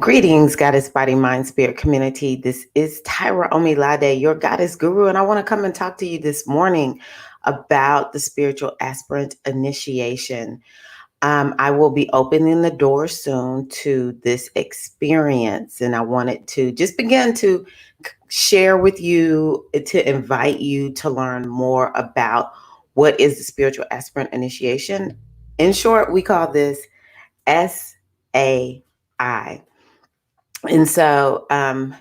Greetings, Goddess Body Mind Spirit community. This is Tyra Omilade, your Goddess Guru, and I want to come and talk to you this morning about the Spiritual Aspirant Initiation. I will be opening the door soon to this experience, and I wanted to just begin to share with you, to invite you to learn more about what is the Spiritual Aspirant Initiation. In short, we call this SAI. And so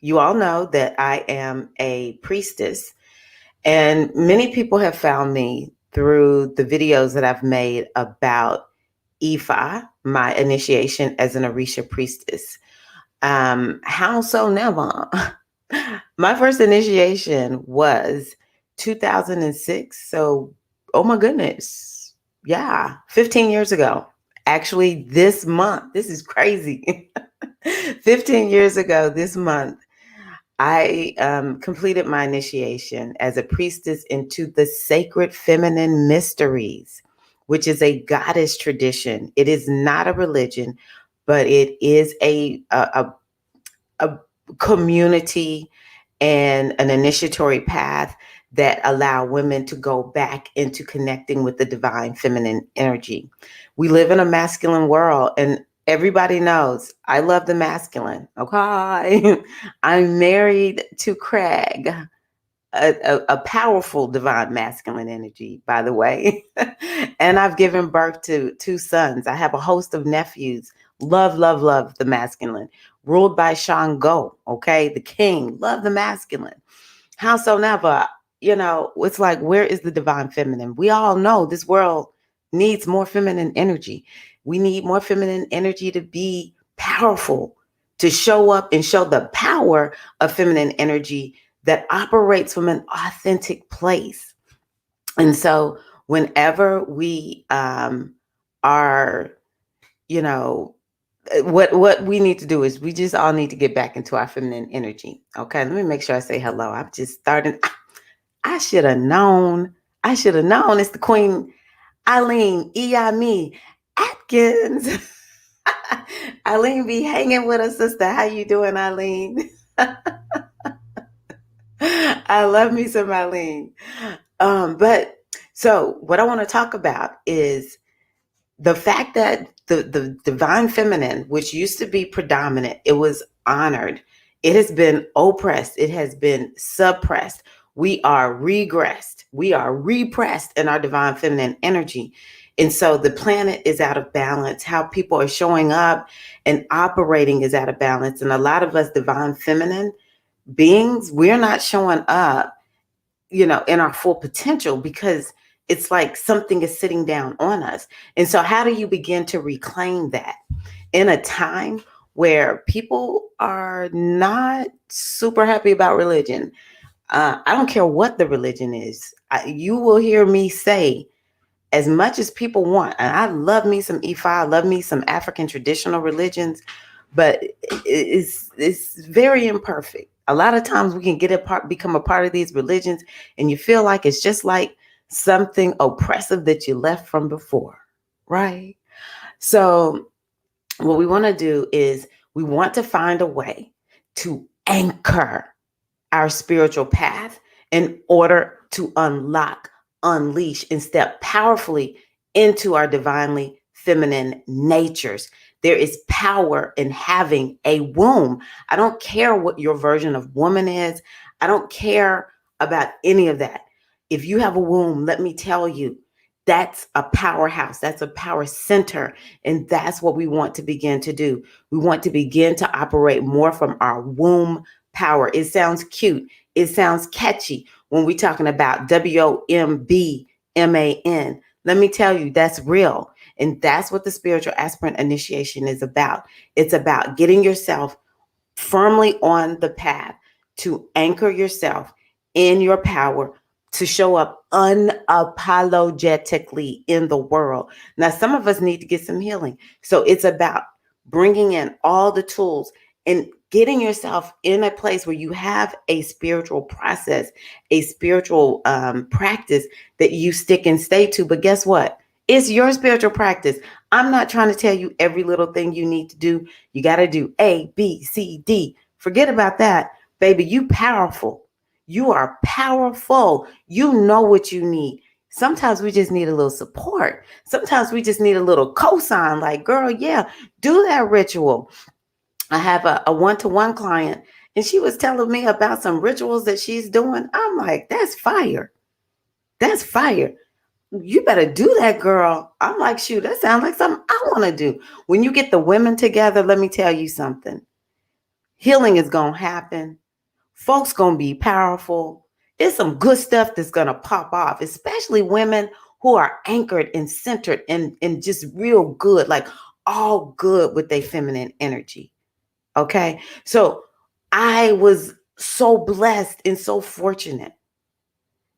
you all know that I am a priestess, and many people have found me through the videos that I've made about Ifa, my initiation as an Orisha priestess. How so never? My first initiation was 2006. So, oh my goodness. Yeah, 15 years ago. Actually, this month, this is crazy. 15 years ago this month, I completed my initiation as a priestess into the sacred feminine mysteries, which is a goddess tradition. It is not a religion, but it is a community and an initiatory path that allow women to go back into connecting with the divine feminine energy. We live in a masculine world, and everybody knows I love the masculine. Okay. I'm married to Craig, a powerful divine masculine energy, by the way. And I've given birth to two sons. I have a host of nephews. Love, love, love the masculine. Ruled by Shango, okay? The king. Love the masculine. Howsoever, it's like, where is the divine feminine? We all know this world needs more feminine energy. We need more feminine energy to be powerful, to show up and show the power of feminine energy that operates from an authentic place. And so whenever we are, what we need to do is we just all need to get back into our feminine energy. Okay, let me make sure I say hello. I'm just starting. I should have known. It's the Queen Eileen Iyami Atkins. Eileen be hanging with us, sister. How you doing, Eileen? I love me some Eileen. But so what I want to talk about is the fact that the divine feminine, which used to be predominant, it was honored. It has been oppressed. It has been suppressed. We are regressed. We are repressed in our divine feminine energy. And so the planet is out of balance. How people are showing up and operating is out of balance. And a lot of us divine feminine beings, we're not showing up, in our full potential because it's like something is sitting down on us. And so how do you begin to reclaim that in a time where people are not super happy about religion? I don't care what the religion is. You will hear me say, as much as people want, and I love me some Ifa, I love me some African traditional religions, but it's very imperfect. A lot of times we can become a part of these religions, and you feel like it's just like something oppressive that you left from before, right? So what we want to do is we want to find a way to anchor our spiritual path in order to unleash, and step powerfully into our divinely feminine natures. There is power in having a womb. I don't care what your version of woman is. I don't care about any of that. If you have a womb, let me tell you, that's a powerhouse. That's a power center. And that's what we want to begin to do. We want to begin to operate more from our womb power. It sounds cute. It sounds catchy when we're talking about WOMBMAN. Let me tell you, that's real. And that's what the Spiritual Aspirant Initiation is about. It's about getting yourself firmly on the path to anchor yourself in your power, to show up unapologetically in the world. Now, some of us need to get some healing. So it's about bringing in all the tools and getting yourself in a place where you have a spiritual process, a spiritual practice that you stick and stay to. But guess what? It's your spiritual practice. I'm not trying to tell you every little thing you need to do. You got to do A, B, C, D. Forget about that. Baby, you powerful. You are powerful. You know what you need. Sometimes we just need a little support. Sometimes we just need a little cosign like, girl, yeah, do that ritual. I have a one-to-one client, and she was telling me about some rituals that she's doing. I'm like, that's fire. That's fire. You better do that, girl. I'm like, shoot, that sounds like something I want to do. When you get the women together, let me tell you something. Healing is going to happen. Folks going to be powerful. There's some good stuff that's going to pop off, especially women who are anchored and centered and just real good, like all good with their feminine energy. Okay. So I was so blessed and so fortunate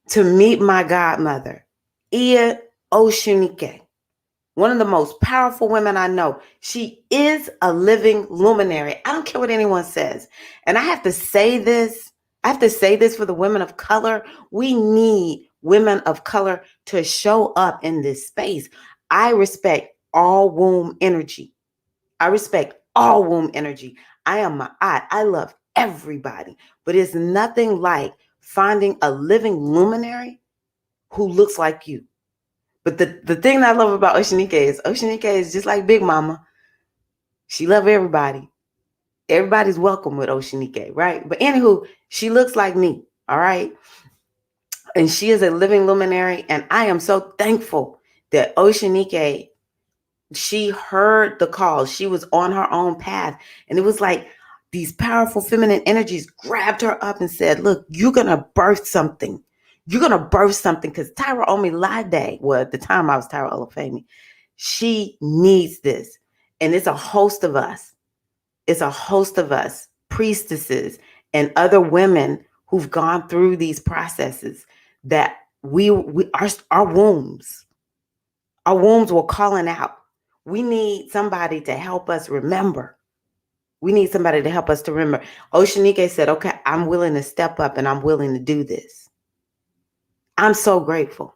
to meet my godmother, Ia Oshunike, one of the most powerful women I know. She is a living luminary. I don't care what anyone says. And I have to say this. I have to say this for the women of color. We need women of color to show up in this space. I respect all womb energy. I respect all womb energy. I love everybody, but it's nothing like finding a living luminary who looks like you. But the thing that I love about Oceanica is just like Big Mama. She loves everybody. Everybody's welcome with Oceanica, right? But anywho, she looks like me, all right? And she is a living luminary, and I am so thankful that Oceanica, she heard the call. She was on her own path. And it was like these powerful feminine energies grabbed her up and said, look, you're going to birth something. You're going to birth something, because Tyra Omilade, well, at the time I was Tyra Olafemi, she needs this. And it's a host of us. It's a host of us, priestesses and other women who've gone through these processes that our wombs were calling out. We need somebody to help us remember. We need somebody to help us to remember. Oceanica said, okay, I'm willing to step up and I'm willing to do this. I'm so grateful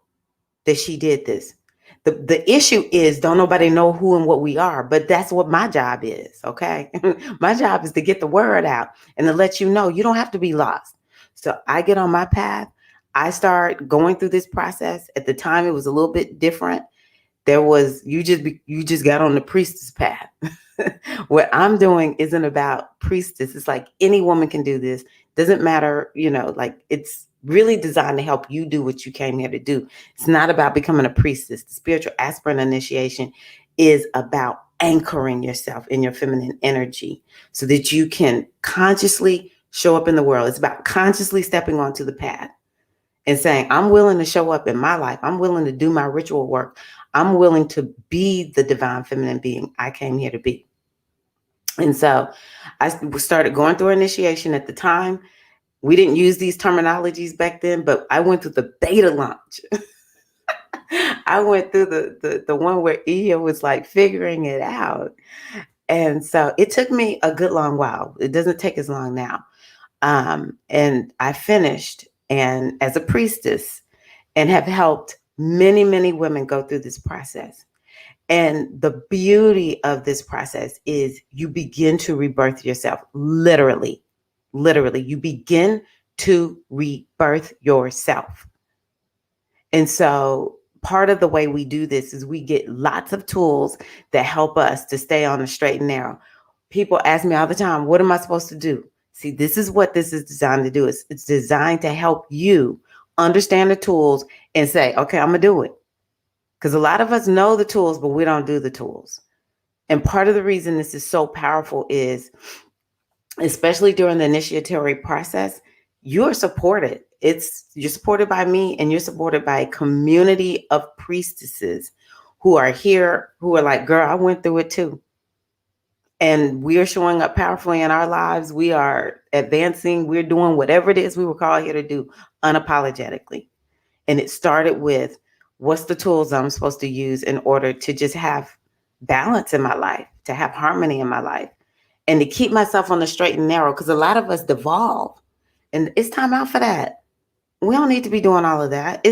that she did this. The issue is, don't nobody know who and what we are, but that's what my job is, okay? My job is to get the word out and to let you know you don't have to be lost. So I get on my path. I start going through this process. At the time, it was a little bit different. There was, you just got on the priestess path. What I'm doing isn't about priestess. It's like any woman can do this. Doesn't matter, like it's really designed to help you do what you came here to do. It's not about becoming a priestess. The spiritual aspirant initiation is about anchoring yourself in your feminine energy so that you can consciously show up in the world. It's about consciously stepping onto the path and saying, I'm willing to show up in my life. I'm willing to do my ritual work. I'm willing to be the divine feminine being I came here to be. And so I started going through initiation at the time. We didn't use these terminologies back then, but I went through the beta launch. I went through the one where Ia was like figuring it out. And so it took me a good long while. It doesn't take as long now. And I finished and as a priestess and have helped many, many women go through this process. And the beauty of this process is you begin to rebirth yourself. Literally, you begin to rebirth yourself. And so part of the way we do this is we get lots of tools that help us to stay on the straight and narrow. People ask me all the time, what am I supposed to do? See, this is what this is designed to do. It's designed to help you understand the tools and say, okay, I'm going to do it. Because a lot of us know the tools, but we don't do the tools. And part of the reason this is so powerful is, especially during the initiatory process, you're supported. You're supported by me, and you're supported by a community of priestesses who are here, who are like, girl, I went through it too. And we are showing up powerfully in our lives. We are advancing. We're doing whatever it is we were called here to do unapologetically. And it started with, what's the tools I'm supposed to use in order to just have balance in my life, to have harmony in my life, and to keep myself on the straight and narrow, because a lot of us devolve. And it's time out for that. We don't need to be doing all of that.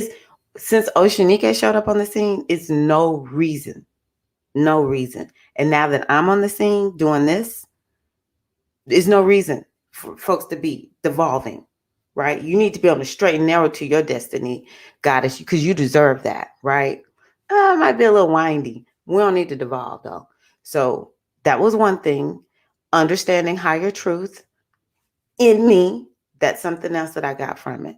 Since Oceanica showed up on the scene, it's no reason. No reason. And now that I'm on the scene doing this, there's no reason for folks to be devolving, right? You need to be on the straight and narrow to your destiny, goddess, because you deserve that, right? It might be a little windy. We don't need to devolve though. So that was one thing. Understanding higher truth in me. That's something else that I got from it.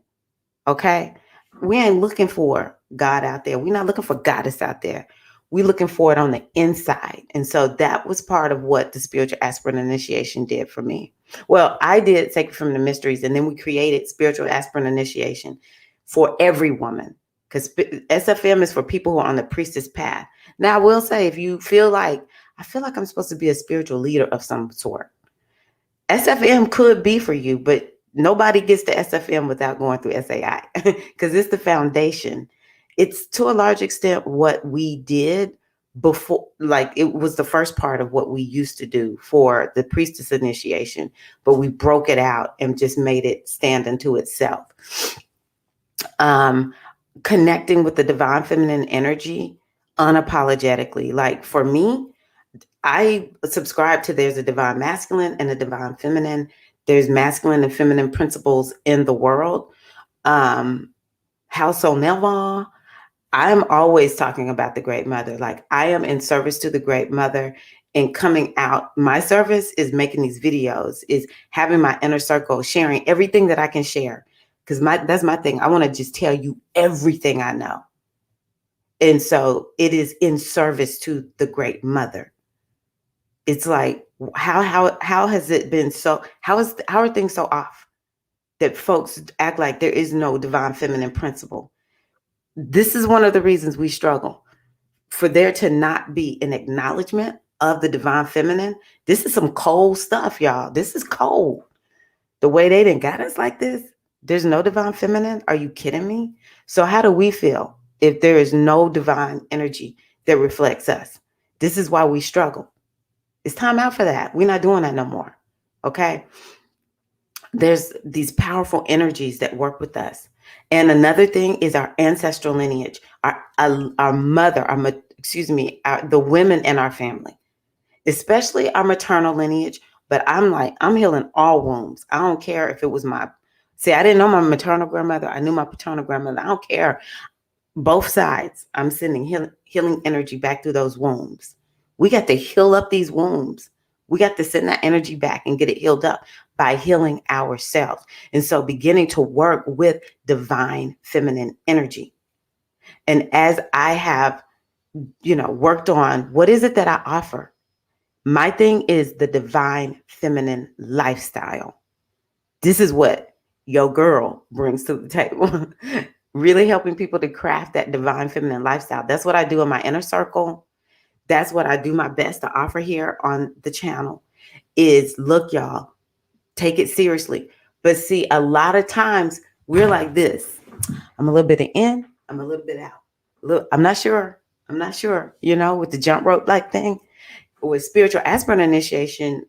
Okay. We ain't looking for God out there. We're not looking for goddess out there. We're looking for it on the inside. And so that was part of what the spiritual aspirant initiation did for me. Well, I did Sacred from the Mysteries, and then we created spiritual aspirant initiation for every woman, because SFM is for people who are on the priestess path. Now, I will say, if you feel like, I feel like I'm supposed to be a spiritual leader of some sort, SFM could be for you, but nobody gets to SFM without going through SAI because it's the foundation. It's to a large extent what we did before, like it was the first part of what we used to do for the priestess initiation, but we broke it out and just made it stand unto itself. Connecting with the divine feminine energy unapologetically. Like for me, I subscribe to there's a divine masculine and a divine feminine. There's masculine and feminine principles in the world. Household Nelvon, I'm always talking about the Great Mother. Like I am in service to the Great Mother, and coming out, my service is making these videos, is having my inner circle, sharing everything that I can share. Because that's my thing. I want to just tell you everything I know. And so it is in service to the Great Mother. It's like, how has it been so, how are things so off that folks act like there is no divine feminine principle? This is one of the reasons we struggle, for there to not be an acknowledgement of the divine feminine. This is some cold stuff, y'all. This is cold. The way they didn't got us like this, there's no divine feminine. Are you kidding me? So how do we feel if there is no divine energy that reflects us? This is why we struggle. It's time out for that. We're not doing that no more. Okay. There's these powerful energies that work with us. And another thing is our ancestral lineage, our mother, the women in our family, especially our maternal lineage. But I'm healing all wombs. I don't care if it was I didn't know my maternal grandmother. I knew my paternal grandmother. I don't care. Both sides, I'm sending healing energy back through those wombs. We got to heal up these wombs. We got to send that energy back and get it healed up by healing ourselves. And so beginning to work with divine feminine energy. And as I have, worked on what is it that I offer, my thing is the divine feminine lifestyle. This is what your girl brings to the table. Really helping people to craft that divine feminine lifestyle. That's what I do in my inner circle. That's what I do my best to offer here on the channel is, look, y'all, take it seriously. But see, a lot of times we're like this. I'm a little bit in, I'm a little bit out. Look, I'm not sure, with the jump rope like thing. With spiritual aspirant initiation,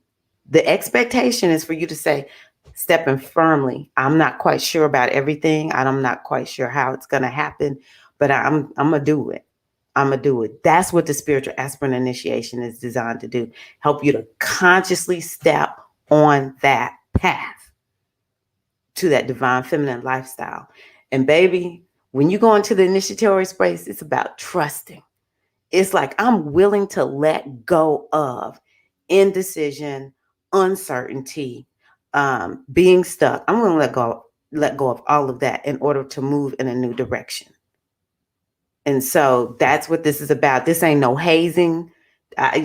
the expectation is for you to say, stepping firmly. I'm not quite sure about everything. I'm not quite sure how it's going to happen, but I'm going to do it. I'm going to do it. That's what the spiritual aspirant initiation is designed to do. Help you to consciously step on that path to that divine feminine lifestyle. And baby, when you go into the initiatory space, it's about trusting. It's like I'm willing to let go of indecision, uncertainty, being stuck. I'm going to let go of all of that in order to move in a new direction. And so that's what this is about. This ain't no hazing. I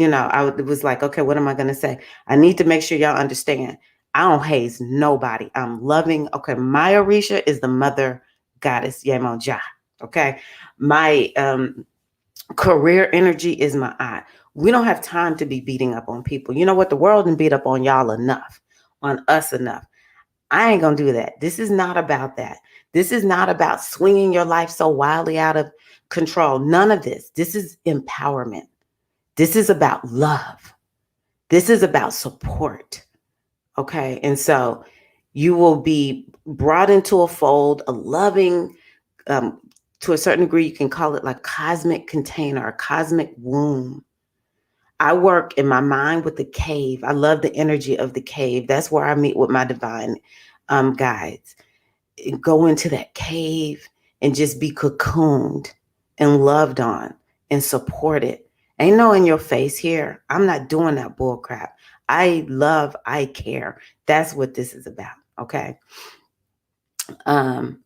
was like, okay, what am I going to say? I need to make sure y'all understand. I don't haze nobody. I'm loving. Okay, my Orisha is the mother goddess Yemoja. Okay, my career energy is my eye. We don't have time to be beating up on people. You know what? The world didn't beat up on y'all enough, on us enough. I ain't going to do that. This is not about that. This is not about swinging your life so wildly out of control. None of this. This is empowerment. This is about love. This is about support. Okay. And so you will be brought into a fold, a loving, to a certain degree, you can call it like cosmic container, a cosmic womb I work in my mind with the cave. I love the energy of the cave. That's where I meet with my divine guides. Go into that cave and just be cocooned and loved on and supported. Ain't no in your face here. I'm not doing that bull crap. I love, I care. That's what this is about. Okay. Um,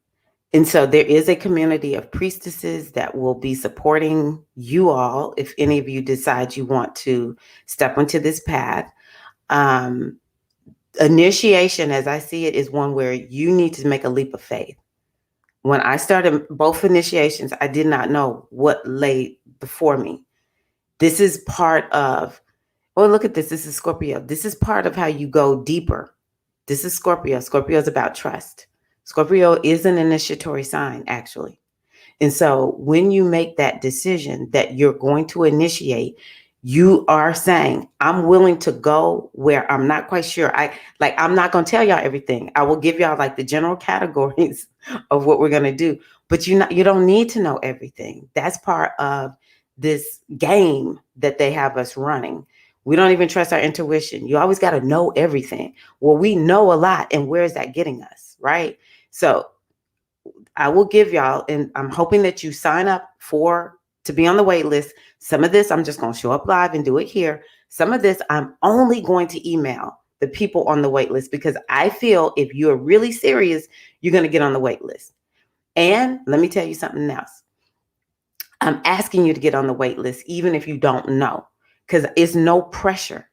and so there is a community of priestesses that will be supporting you all if any of you decide you want to step into this path. Um, Initiation, as I see it, is one where you need to make a leap of faith. When I started both initiations, I did not know what lay before me. This is part of, oh, look at this. This is Scorpio. This is part of how you go deeper. This is Scorpio. Scorpio is about trust. Scorpio is an initiatory sign, actually. And so when you make that decision that you're going to initiate, you are saying, I'm willing to go where I'm not quite sure. I'm not going to tell y'all everything. I will give y'all like the general categories of what we're going to do, but you don't need to know everything. That's part of this game that they have us running. We don't even trust our intuition. You always got to know everything. Well, we know a lot, and where is that getting us, right? So I will give y'all, and I'm hoping that you sign up to be on the wait list. Some of this, I'm just going to show up live and do it here. Some of this, I'm only going to email the people on the wait list because I feel if you're really serious, you're going to get on the wait list. And let me tell you something else. I'm asking you to get on the wait list, even if you don't know, because it's no pressure.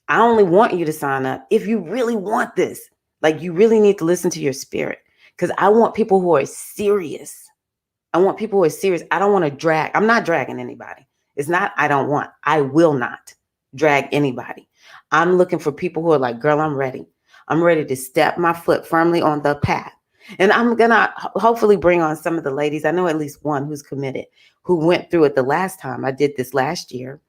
I only want you to sign up if you really want this. Like, you really need to listen to your spirit, because I want people who are serious. I want people who are serious. I don't want to drag. I'm not dragging anybody. It's not, I will not drag anybody. I'm looking for people who are like, girl, I'm ready. I'm ready to step my foot firmly on the path. And I'm going to hopefully bring on some of the ladies. I know at least one who's committed, who went through it the last time. I did this last year.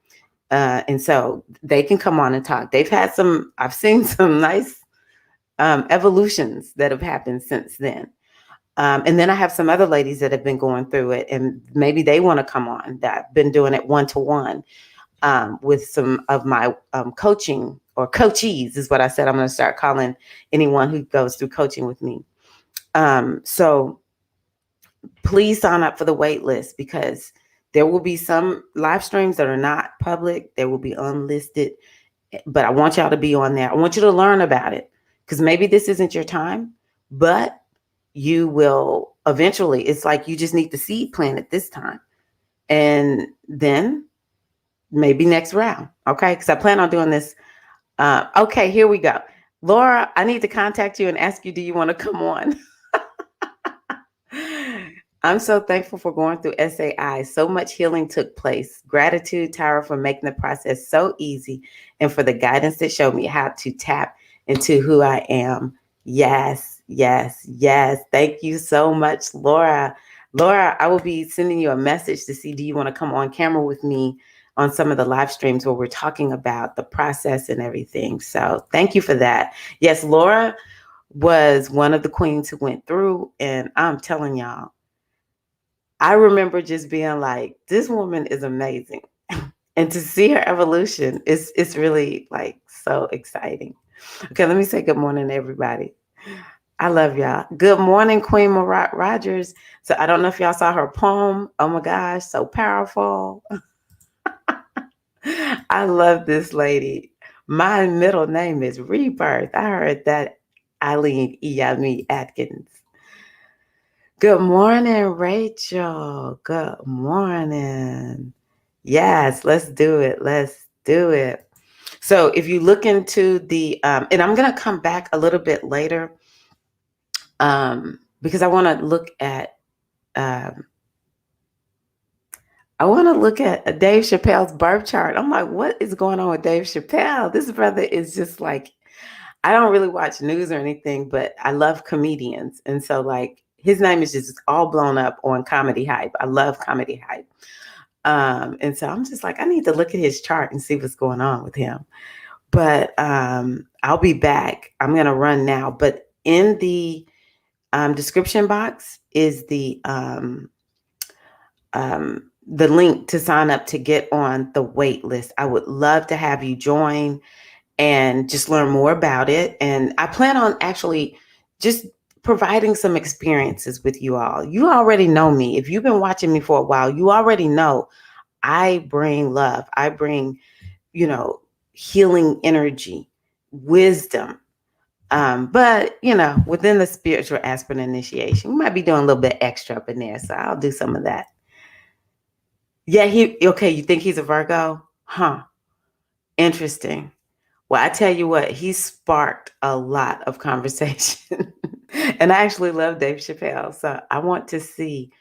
And so they can come on and talk. I've seen some nice evolutions that have happened since then. And then I have some other ladies that have been going through it, and maybe they want to come on, that have been doing it one-to-one with some of my coaching, or coachees is what I said. I'm going to start calling anyone who goes through coaching with me. So please sign up for the wait list, because there will be some live streams that are not public. There will be unlisted, but I want y'all to be on there. I want you to learn about it, because maybe this isn't your time, but you will eventually. It's like you just need the seed planted this time, and then maybe next round. Okay, because I plan on doing this. Okay, here we go. Laura, I need to contact you and ask you, do you want to come on? I'm so thankful for going through SAI. So much healing took place. Gratitude, Tyra, for making the process so easy, and for the guidance that showed me how to tap into who I am. Yes, yes, yes. Thank you so much, Laura. Laura, I will be sending you a message to see, do you want to come on camera with me on some of the live streams where we're talking about the process and everything. So thank you for that. Yes, Laura was one of the queens who went through, and I'm telling y'all, I remember just being like, this woman is amazing. And to see her evolution, it's really like so exciting. Okay, let me say good morning to everybody. I love y'all. Good morning, Queen Marat Rogers. So I don't know if y'all saw her poem. Oh my gosh, so powerful. I love this lady. My middle name is Rebirth. I heard that, Eileen Iyami Atkins. Good morning, Rachel. Good morning. Yes, let's do it. Let's do it. So if you look into the, and I'm going to come back a little bit later, because I want to look at, Dave Chappelle's birth chart. I'm like, what is going on with Dave Chappelle? This brother is just like, I don't really watch news or anything, but I love comedians. And so like his name is just all blown up on Comedy Hype. I love Comedy Hype. And so I'm just like, I need to look at his chart and see what's going on with him. But I'll be back. I'm going to run now. But in the description box is the the link to sign up to get on the wait list. I would love to have you join and just learn more about it. And I plan on actually just providing some experiences with you all. You already know me. If you've been watching me for a while, you already know I bring love. I bring, healing energy, wisdom. But within the spiritual aspirant initiation, we might be doing a little bit extra up in there. So I'll do some of that. Yeah, okay, you think he's a Virgo? Huh. Interesting. Well, I tell you what, he sparked a lot of conversation. And I actually love Dave Chappelle. So I want to see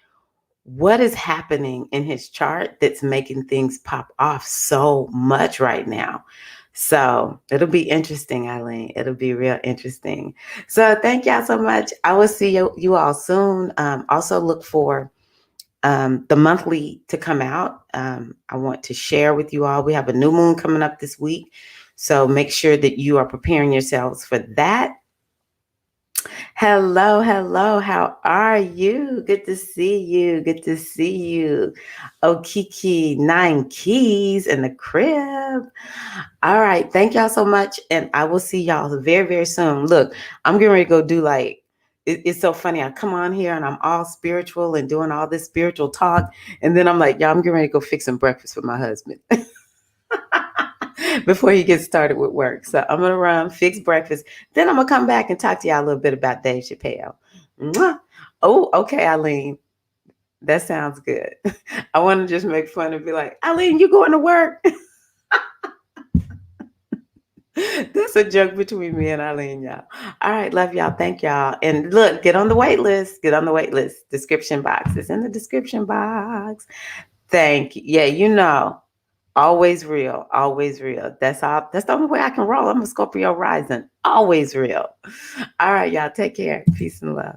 what is happening in his chart that's making things pop off so much right now. So it'll be interesting, Eileen. It'll be real interesting. So thank y'all so much. I will see you all soon. Also look for the monthly to come out. I want to share with you all. We have a new moon coming up this week. So make sure that you are preparing yourselves for that. Hello, hello. How are you? Good to see you. Good to see you. Oh, Kiki, 9 keys in the crib. All right. Thank y'all so much. And I will see y'all very, very soon. Look, I'm getting ready to go do it's so funny. I come on here and I'm all spiritual and doing all this spiritual talk. And then I'm like, y'all, I'm getting ready to go fix some breakfast for my husband. Before he gets started with work. So I'm going to run, fix breakfast. Then I'm going to come back and talk to y'all a little bit about Dave Chappelle. Mwah. Oh, okay, Eileen. That sounds good. I want to just make fun and be like, Eileen, you going to work? That's a joke between me and Eileen, y'all. All right, love y'all. Thank y'all. And look, get on the wait list. Get on the wait list. Description box is in the description box. Thank you. Yeah, always real, always real. That's all. That's the only way I can roll. I'm a Scorpio rising. Always real. All right, y'all. Take care. Peace and love.